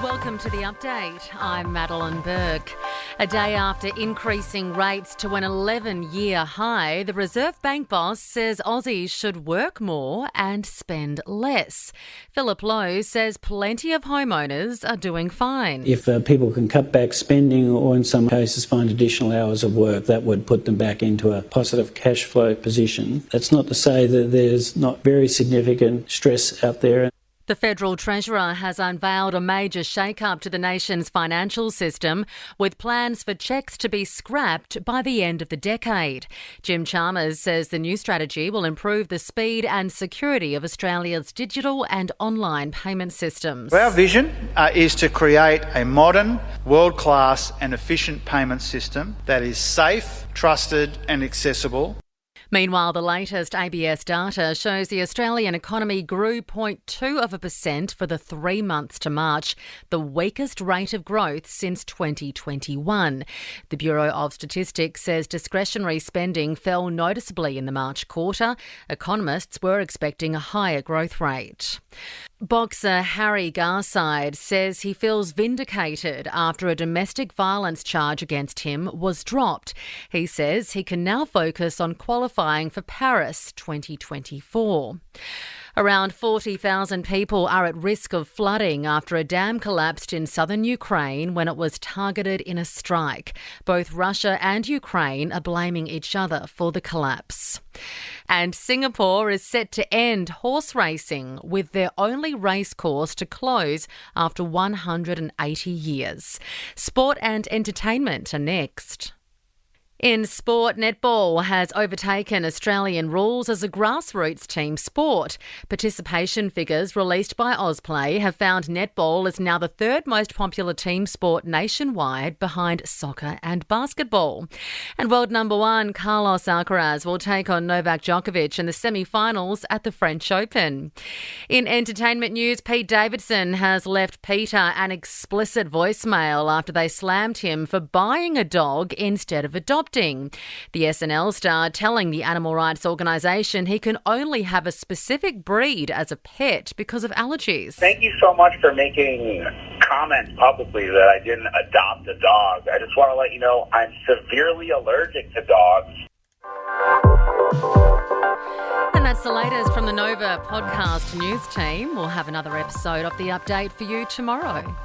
Welcome to the update. I'm Madeline Burke. A day after increasing rates to an 11-year high, the Reserve Bank boss says Aussies should work more and spend less. Philip Lowe says plenty of homeowners are doing fine. If people can cut back spending or in some cases find additional hours of work, that would put them back into a positive cash flow position. That's not to say that there's not very significant stress out there. The Federal Treasurer has unveiled a major shake-up to the nation's financial system, with plans for cheques to be scrapped by the end of the decade. Jim Chalmers says the new strategy will improve the speed and security of Australia's digital and online payment systems. Our vision is to create a modern, world-class and efficient payment system that is safe, trusted and accessible. Meanwhile, the latest ABS data shows the Australian economy grew 0.2% for the 3 months to March, the weakest rate of growth since 2021. The Bureau of Statistics says discretionary spending fell noticeably in the March quarter. Economists were expecting a higher growth rate. Boxer Harry Garside says he feels vindicated after a domestic violence charge against him was dropped. He says he can now focus on qualifying for Paris 2024. Around 40,000 people are at risk of flooding after a dam collapsed in southern Ukraine when it was targeted in a strike. Both Russia and Ukraine are blaming each other for the collapse. And Singapore is set to end horse racing, with their only racecourse to close after 180 years. Sport and entertainment are next. In sport, netball has overtaken Australian rules as a grassroots team sport. Participation figures released by Ausplay have found netball is now the third most popular team sport nationwide, behind soccer and basketball. And world number one Carlos Alcaraz will take on Novak Djokovic in the semi-finals at the French Open. In entertainment news, Pete Davidson has left PETA an explicit voicemail after they slammed him for buying a dog instead of adopting. The SNL star telling the animal rights organisation he can only have a specific breed as a pet because of allergies. Thank you so much for making comments publicly that I didn't adopt a dog. I just want to let you know I'm severely allergic to dogs. And that's the latest from the Nova podcast news team. We'll have another episode of The Update for you tomorrow.